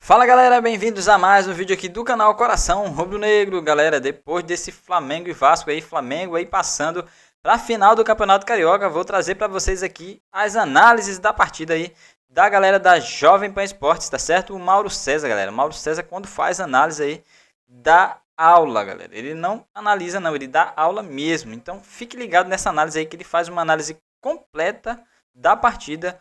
Fala galera, bem-vindos a mais um vídeo aqui do canal Coração Rubro-Negro. Galera, depois desse Flamengo e Vasco aí, Flamengo aí passando para a final do Campeonato Carioca, vou trazer para vocês aqui as análises da partida aí da galera da Jovem Pan Esportes, tá certo? O Mauro César, galera. O Mauro César, quando faz análise aí, dá aula, galera. Ele não analisa não, ele dá aula mesmo. Então fique ligado nessa análise aí que ele faz uma análise completa da partida,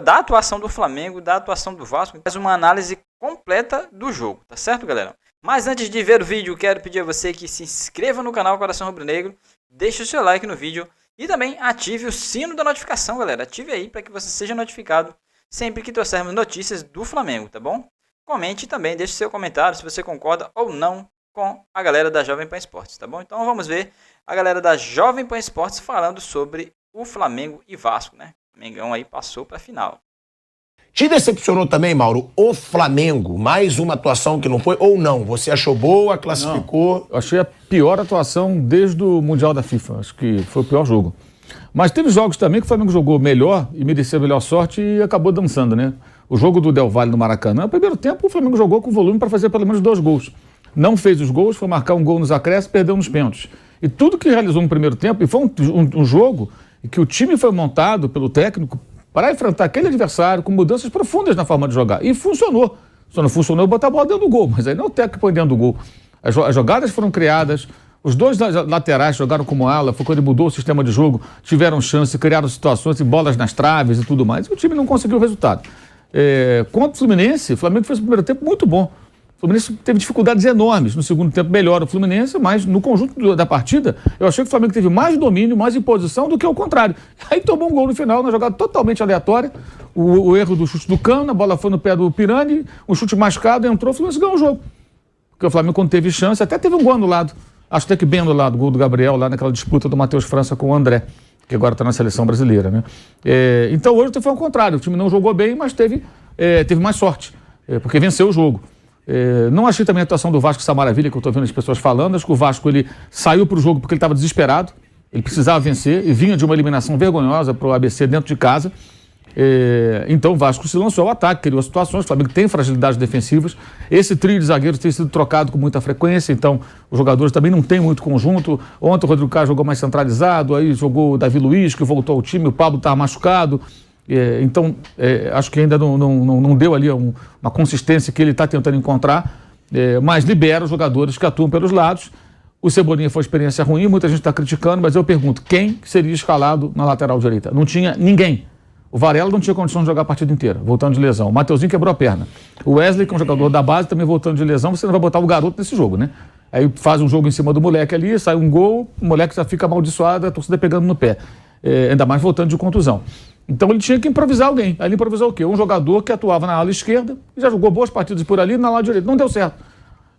da atuação do Flamengo, da atuação do Vasco, faz uma análise completa do jogo, tá certo, galera? Mas antes de ver o vídeo, quero pedir a você que se inscreva no canal Coração Rubro-Negro, deixe o seu like no vídeo e também ative o sino da notificação, galera. Ative aí para que você seja notificado sempre que trouxermos notícias do Flamengo, tá bom? Comente também, deixe seu comentário se você concorda ou não com a galera da Jovem Pan Esportes, tá bom? Então vamos ver a galera da Jovem Pan Esportes falando sobre o Flamengo e Vasco, né? O Mengão aí passou para a final. Te decepcionou também, Mauro, o Flamengo? Mais uma atuação que não foi ou não? Você achou boa, classificou? Não, eu achei a pior atuação desde o Mundial da FIFA. Acho que foi o pior jogo. Mas teve jogos também que o Flamengo jogou melhor e mereceu a melhor sorte e acabou dançando, né? O jogo do Del Valle no Maracanã, no primeiro tempo o Flamengo jogou com volume para fazer pelo menos 2 gols. Não fez os gols, foi marcar um gol nos acréscimos, perdeu nos pênaltis. E tudo que realizou no primeiro tempo, e foi um jogo em que o time foi montado pelo técnico para enfrentar aquele adversário com mudanças profundas na forma de jogar. E funcionou. Só não funcionou botar a bola dentro do gol, mas aí não é o técnico que põe dentro do gol. As jogadas foram criadas, os dois laterais jogaram como ala, foi quando ele mudou o sistema de jogo, tiveram chance, criaram situações e bolas nas traves e tudo mais. E o time não conseguiu o resultado. Contra o Fluminense, o Flamengo fez o primeiro tempo muito bom. O Fluminense teve dificuldades enormes. No segundo tempo melhora o Fluminense, mas no conjunto da partida, eu achei que o Flamengo teve mais domínio, mais imposição do que o contrário. Aí tomou um gol no final, uma jogada totalmente aleatória. O erro do chute do Cano, a bola foi no pé do Pirani, um chute mascado, entrou, o Fluminense ganhou o jogo. Porque o Flamengo, quando teve chance, até teve um gol anulado. Acho até que bem anulado, o gol do Gabriel lá naquela disputa do Matheus França com o André, que agora está na seleção brasileira, né? Então hoje foi ao contrário. O time não jogou bem, mas teve mais sorte, porque venceu o jogo. Não achei também a atuação do Vasco essa maravilha que eu estou vendo as pessoas falando. Acho que o Vasco ele saiu para o jogo porque ele estava desesperado, ele precisava vencer e vinha de uma eliminação vergonhosa para o ABC dentro de casa. Então o Vasco se lançou ao ataque, criou situações. O Flamengo tem fragilidades defensivas. Esse trio de zagueiros tem sido trocado com muita frequência, então os jogadores também não têm muito conjunto. Ontem o Rodrigo Caio jogou mais centralizado, aí jogou o Davi Luiz, que voltou ao time, o Pablo estava machucado. Então, acho que ainda não deu ali uma consistência que ele está tentando encontrar, mas libera os jogadores que atuam pelos lados. O Cebolinha foi uma experiência ruim, muita gente está criticando, mas eu pergunto, quem seria escalado na lateral direita? Não tinha ninguém. O Varela não tinha condição de jogar a partida inteira, voltando de lesão. O Mateuzinho quebrou a perna. O Wesley, que é um jogador da base, também voltando de lesão, você não vai botar o garoto nesse jogo, né? Aí faz um jogo em cima do moleque ali, sai um gol, o moleque já fica amaldiçoado, a torcida pegando no pé. Ainda mais voltando de contusão. Então ele tinha que improvisar alguém. Aí ele improvisou o quê? Um jogador que atuava na ala esquerda, já jogou boas partidas por ali, na ala direita. Não deu certo.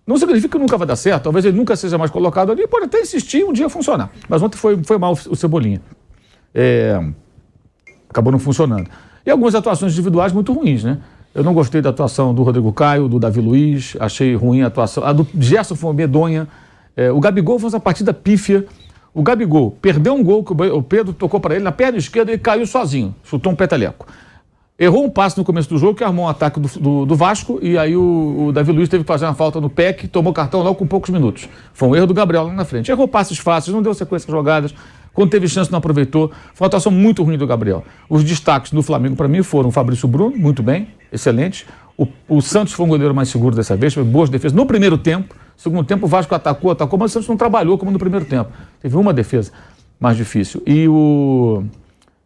Não significa que nunca vai dar certo, talvez ele nunca seja mais colocado ali, pode até insistir e um dia funcionar. Mas ontem foi mal o Cebolinha. Acabou não funcionando. E algumas atuações individuais muito ruins, né? Eu não gostei da atuação do Rodrigo Caio, do Davi Luiz, achei ruim a atuação. A do Gerson foi medonha. O Gabigol fez uma partida pífia. O Gabigol perdeu um gol que o Pedro tocou para ele na perna esquerda e caiu sozinho, chutou um peteleco. Errou um passe no começo do jogo que armou um ataque do Vasco e aí o Davi Luiz teve que fazer uma falta no PEC, tomou cartão logo com poucos minutos. Foi um erro do Gabriel lá na frente. Errou passes fáceis, não deu sequência de jogadas, quando teve chance não aproveitou. Foi uma atuação muito ruim do Gabriel. Os destaques do Flamengo para mim foram o Fabrício Bruno, muito bem, excelente. O Santos foi um goleiro mais seguro dessa vez, foi boas defesas no primeiro tempo. Segundo tempo o Vasco atacou, mas o Santos não trabalhou como no primeiro tempo. Teve uma defesa mais difícil. E o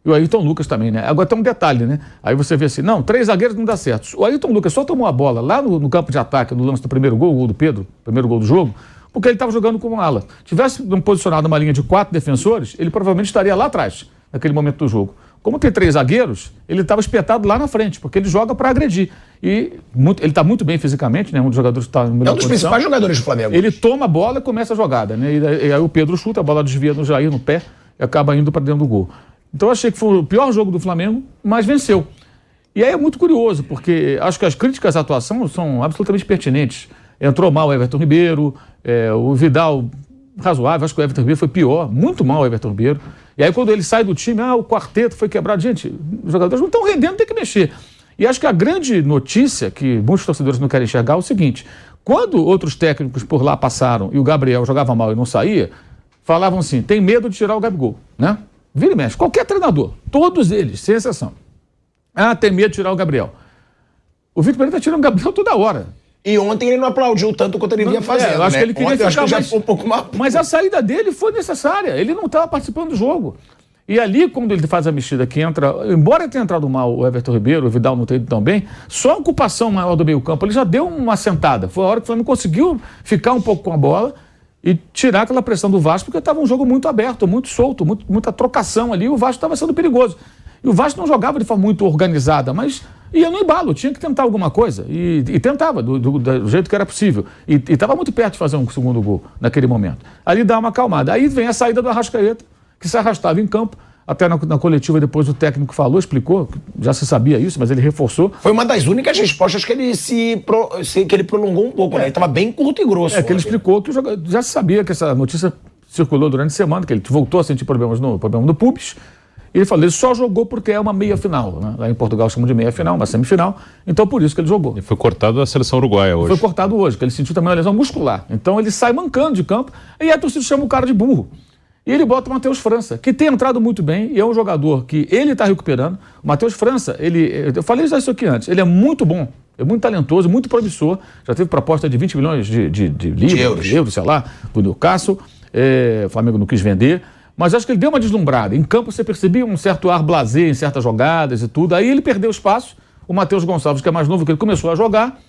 Ayrton Lucas também, né? Agora tem um detalhe, né? Aí você vê assim, 3 zagueiros não dá certo. O Ayrton Lucas só tomou a bola lá no campo de ataque, no lance do primeiro gol, o gol do Pedro, primeiro gol do jogo, porque ele estava jogando como ala. Tivesse posicionado numa linha de 4 defensores, ele provavelmente estaria lá atrás, naquele momento do jogo. Como tem 3 zagueiros, ele estava espetado lá na frente, porque ele joga para agredir. E ele está muito bem fisicamente, né? Um dos jogadores que está em melhor É um dos principais jogadores do Flamengo. Ele toma a bola e começa a jogada, né? E aí o Pedro chuta, a bola desvia no Jair, no pé, e acaba indo para dentro do gol. Então eu achei que foi o pior jogo do Flamengo, mas venceu. E aí é muito curioso, porque acho que as críticas à atuação são absolutamente pertinentes. Entrou mal o Everton Ribeiro, o Vidal razoável, acho que o Everton Ribeiro foi pior, muito mal o Everton Ribeiro. E aí quando ele sai do time, o quarteto foi quebrado. Gente, os jogadores não estão rendendo, tem que mexer. E acho que a grande notícia que muitos torcedores não querem enxergar é o seguinte: quando outros técnicos por lá passaram e o Gabriel jogava mal e não saía, falavam assim, tem medo de tirar o Gabigol, né? Vira e mexe, qualquer treinador, todos eles, sem exceção. Ah, tem medo de tirar o Gabriel. O Vitor Pereira está tirando o Gabriel toda hora. E ontem ele não aplaudiu tanto quanto ele vinha fazendo, eu acho né? que ele queria ontem, ficar já foi um pouco mais... Mas a saída dele foi necessária, ele não estava participando do jogo. E ali, quando ele faz a mexida que entra, embora tenha entrado mal o Everton Ribeiro, o Vidal não tenha ido tão bem, só a ocupação maior do meio campo, ele já deu uma sentada. Foi a hora que o Flamengo conseguiu ficar um pouco com a bola e tirar aquela pressão do Vasco, porque estava um jogo muito aberto, muito solto, muita trocação ali, o Vasco estava sendo perigoso. E o Vasco não jogava de forma muito organizada, mas ia no embalo, tinha que tentar alguma coisa. E tentava, do jeito que era possível. E estava muito perto de fazer um segundo gol naquele momento. Ali dá uma acalmada. Aí vem a saída do Arrascaeta, que se arrastava em campo. Até na coletiva depois o técnico falou, explicou, já se sabia isso, mas ele reforçou. Foi uma das únicas respostas que ele prolongou um pouco, né? Ele estava bem curto e grosso. Que ele explicou que já se sabia que essa notícia circulou durante a semana, que ele voltou a sentir problema no pubis. E ele falou, ele só jogou porque é uma meia-final, né? Lá em Portugal chamam de meia-final, uma semifinal, então por isso que ele jogou. Ele foi cortado da seleção uruguaia hoje. Foi cortado hoje, porque ele sentiu também uma lesão muscular. Então ele sai mancando de campo e a torcida chama o cara de burro. E ele bota o Matheus França, que tem entrado muito bem e é um jogador que ele está recuperando. O Matheus França, eu falei isso aqui antes, ele é muito bom, é muito talentoso, muito promissor. Já teve proposta de 20 milhões de euros, sei lá, do Newcastle. O Flamengo não quis vender. Mas acho que ele deu uma deslumbrada. Em campo você percebia um certo ar blasé em certas jogadas e tudo. Aí ele perdeu espaço. O Matheus Gonçalves, que é mais novo que ele, começou a jogar.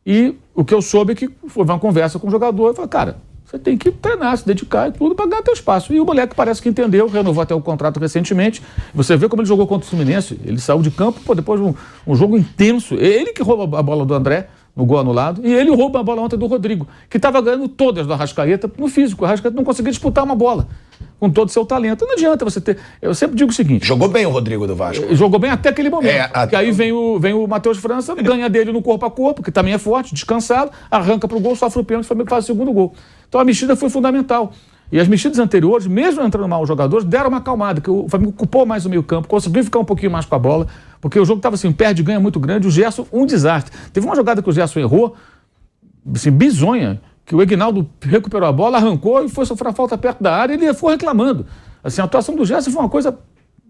E o que eu soube é que foi uma conversa com o jogador. Eu falei, cara, você tem que treinar, se dedicar e tudo para ganhar teu espaço. E o moleque parece que entendeu, renovou até o contrato recentemente. Você vê como ele jogou contra o Fluminense. Ele saiu de campo, depois de um jogo intenso. Ele que rouba a bola do André no gol anulado, e ele rouba a bola ontem do Rodrigo, que estava ganhando todas do Arrascaeta no físico. O Arrascaeta não conseguia disputar uma bola com todo o seu talento. Não adianta você ter... Eu sempre digo o seguinte... Jogou bem o Rodrigo do Vasco. Jogou bem até aquele momento. Que aí vem o Matheus França, ganha dele no corpo a corpo, que também é forte, descansado, arranca pro gol, sofre o pênalti, o Flamengo faz o segundo gol. Então a mexida foi fundamental. E as mexidas anteriores, mesmo entrando mal os jogadores, deram uma acalmada, que o Flamengo ocupou mais o meio campo, conseguiu ficar um pouquinho mais com a bola, porque o jogo estava assim, perde e ganha muito grande, o Gerson, um desastre. Teve uma jogada que o Gerson errou, assim, bizonha, que o Aguinaldo recuperou a bola, arrancou e foi sofrer a falta perto da área e ele foi reclamando. Assim, a atuação do Gerson foi uma coisa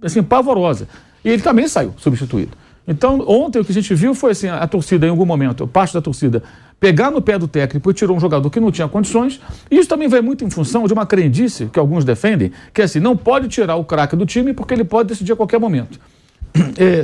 assim, pavorosa. E ele também saiu substituído. Então, ontem o que a gente viu foi assim, a torcida, em algum momento, parte da torcida, pegar no pé do técnico e tirou um jogador que não tinha condições. E isso também vai muito em função de uma crendice que alguns defendem, que é assim, não pode tirar o craque do time porque ele pode decidir a qualquer momento.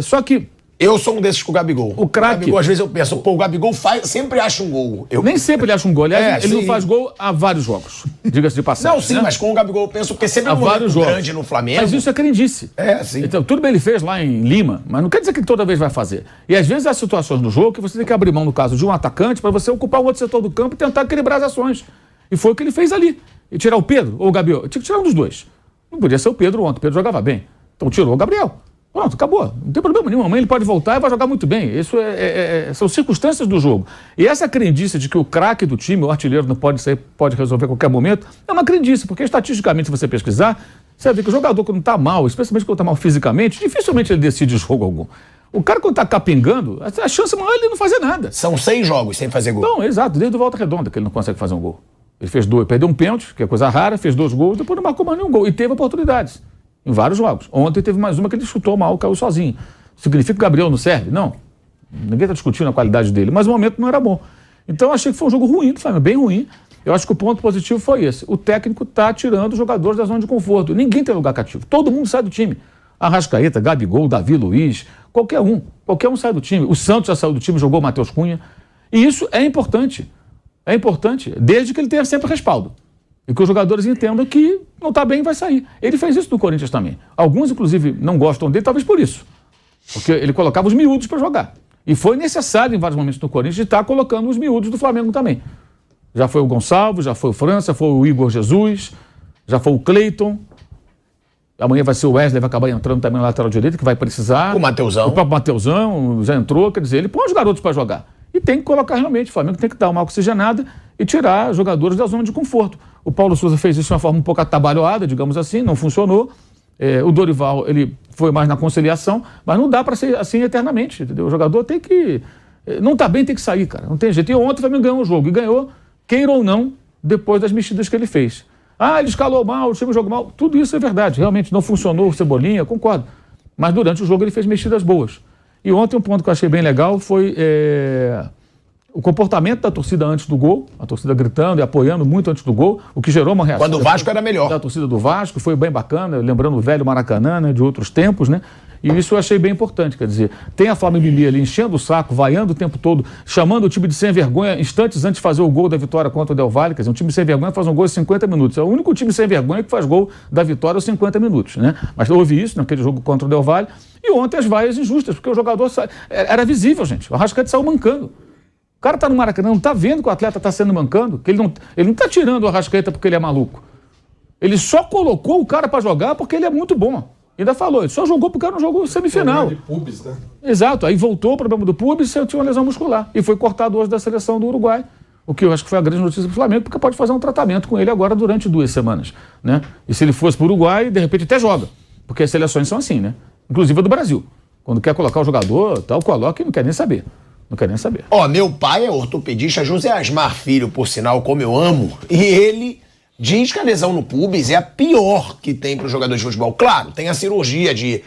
Só que... Eu sou um desses com o Gabigol. O craque... Gabigol, às vezes eu penso, o Gabigol sempre acha um gol. Nem sempre ele acha um gol. Aliás, ele não faz gol há vários jogos. Diga-se de passagem. Não, sim, né? Mas com o Gabigol eu penso, porque sempre é um momento grande no Flamengo. Mas isso é crendice. Sim. Então, tudo bem, ele fez lá em Lima, mas não quer dizer que ele toda vez vai fazer. E às vezes há situações no jogo que você tem que abrir mão, no caso de um atacante, para você ocupar um outro setor do campo e tentar equilibrar as ações. E foi o que ele fez ali. E tirar o Pedro ou o Gabriel. Tinha que tirar um dos dois. Não podia ser o Pedro ontem. O Pedro jogava bem. Então tirou o Gabriel. Pronto, acabou. Não tem problema nenhum. Amanhã ele pode voltar e vai jogar muito bem. Isso são circunstâncias do jogo. E essa crendice de que o craque do time, o artilheiro, não pode resolver a qualquer momento, é uma crendice, porque estatisticamente, se você pesquisar, você vai ver que o jogador que não está mal, especialmente quando está mal fisicamente, dificilmente ele decide jogo algum. O cara quando está capengando, a chance maior é ele não fazer nada. São 6 jogos sem fazer gol. Não, exato, desde o Volta Redonda que ele não consegue fazer um gol. Ele fez 2, perdeu um pênalti, que é coisa rara, fez 2 gols, depois não marcou mais nenhum gol. E teve oportunidades. Em vários jogos. Ontem teve mais uma que ele chutou mal, caiu sozinho. Significa que o Gabriel não serve? Não. Ninguém está discutindo a qualidade dele, mas o momento não era bom. Então eu achei que foi um jogo ruim do Flamengo, bem ruim. Eu acho que o ponto positivo foi esse. O técnico está tirando os jogadores da zona de conforto. Ninguém tem lugar cativo. Todo mundo sai do time. Arrascaeta, Gabigol, Davi Luiz, qualquer um sai do time. O Santos já saiu do time, jogou o Matheus Cunha. E isso é importante. É importante, desde que ele tenha sempre respaldo. E que os jogadores entendam que não está bem e vai sair. Ele fez isso no Corinthians também. Alguns, inclusive, não gostam dele, talvez por isso. Porque ele colocava os miúdos para jogar. E foi necessário, em vários momentos no Corinthians, estar colocando os miúdos do Flamengo também. Já foi o Gonçalves, já foi o França, foi o Igor Jesus, já foi o Cleiton. Amanhã vai ser o Wesley, vai acabar entrando também na lateral direita, que vai precisar. O Mateuzão. O próprio Mateuzão já entrou, quer dizer, ele põe os garotos para jogar. E tem que colocar realmente, o Flamengo tem que dar uma oxigenada e tirar jogadores da zona de conforto. O Paulo Souza fez isso de uma forma um pouco atabalhoada, digamos assim, não funcionou. O Dorival, ele foi mais na conciliação, mas não dá para ser assim eternamente, entendeu? O jogador tem que... Não tá bem, tem que sair, cara. Não tem jeito. E ontem o Flamengo ganhou o jogo. E ganhou, queira ou não, depois das mexidas que ele fez. Ah, ele escalou mal, o time jogou mal. Tudo isso é verdade. Realmente não funcionou o Cebolinha, concordo. Mas durante o jogo ele fez mexidas boas. E ontem um ponto que eu achei bem legal foi o comportamento da torcida antes do gol. A torcida gritando e apoiando muito antes do gol, o que gerou uma reação. Quando o Vasco era melhor. Da torcida do Vasco, foi bem bacana, lembrando o velho Maracanã, né, de outros tempos, né? E isso eu achei bem importante, quer dizer, tem a Flávia Mimi ali enchendo o saco, vaiando o tempo todo, chamando o time de sem vergonha instantes antes de fazer o gol da vitória contra o Del Valle, quer dizer, um time sem vergonha faz um gol em 50 minutos. É o único time sem vergonha que faz gol da vitória aos 50 minutos, né? Mas houve isso naquele jogo contra o Del Valle. E ontem as vaias injustas, porque o jogador era visível, gente. O Arrascaeta saiu mancando. O cara tá no Maracanã, não tá vendo que o atleta tá sendo mancando, que ele não tá tirando o Arrascaeta porque ele é maluco. Ele só colocou o cara para jogar porque ele é muito bom. Ainda falou, ele só jogou porque era um jogo semifinal. De pubis, né? Exato, aí voltou o problema do pubis e tinha uma lesão muscular. E foi cortado hoje da seleção do Uruguai. O que eu acho que foi a grande notícia do Flamengo, porque pode fazer um tratamento com ele agora durante 2 semanas, né? E se ele fosse para o Uruguai, de repente até joga. Porque as seleções são assim, né? Inclusive a do Brasil. Quando quer colocar o jogador, tal, coloca e não quer nem saber. Não quer nem saber. Ó, meu pai é ortopedista José Asmar Filho, por sinal, como eu amo, e ele diz que a lesão no pubis é a pior que tem para o jogador de futebol. Claro, tem a cirurgia de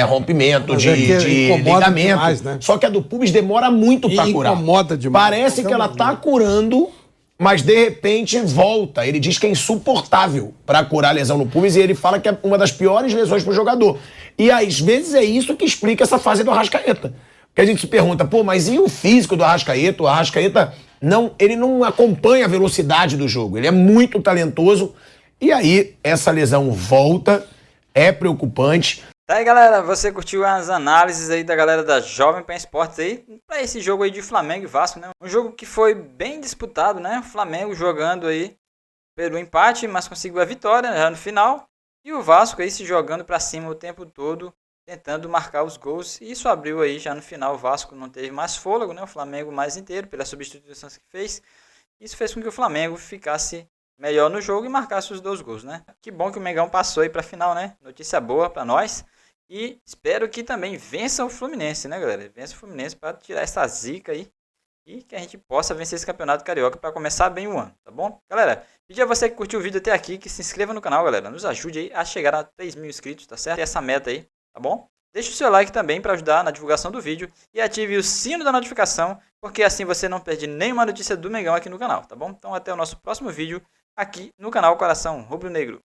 rompimento, de ligamento, demais, né? Só que a do pubis demora muito para curar. Incomoda demais. Parece que ela tá curando, mas de repente volta. Ele diz que é insuportável para curar a lesão no pubis e ele fala que é uma das piores lesões para o jogador. E às vezes é isso que explica essa fase do Arrascaeta. Porque a gente se pergunta, pô, mas e o físico do Arrascaeta? O Arrascaeta, ele não acompanha a velocidade do jogo. Ele é muito talentoso. E aí, essa lesão volta, é preocupante. Tá aí, galera, você curtiu as análises aí da galera da Jovem Pan Esportes aí pra esse jogo aí de Flamengo e Vasco, né? Um jogo que foi bem disputado, né? O Flamengo jogando aí pelo empate, mas conseguiu a vitória já no final. E o Vasco aí se jogando pra cima o tempo todo, tentando marcar os gols. E isso abriu aí já no final. O Vasco não teve mais fôlego, né? O Flamengo mais inteiro, pelas substituições que fez. Isso fez com que o Flamengo ficasse melhor no jogo e marcasse os 2 gols, né? Que bom que o Mengão passou aí pra final, né? Notícia boa pra nós. E espero que também vença o Fluminense, né, galera? Vença o Fluminense para tirar essa zica aí. E que a gente possa vencer esse campeonato carioca para começar bem o ano, tá bom? Galera, pedir a você que curtiu o vídeo até aqui, que se inscreva no canal, galera. Nos ajude aí a chegar a 3.000 inscritos, tá certo? E essa meta aí, tá bom? Deixe o seu like também para ajudar na divulgação do vídeo. E ative o sino da notificação, porque assim você não perde nenhuma notícia do Mengão aqui no canal, tá bom? Então até o nosso próximo vídeo aqui no canal Coração Rubro Negro.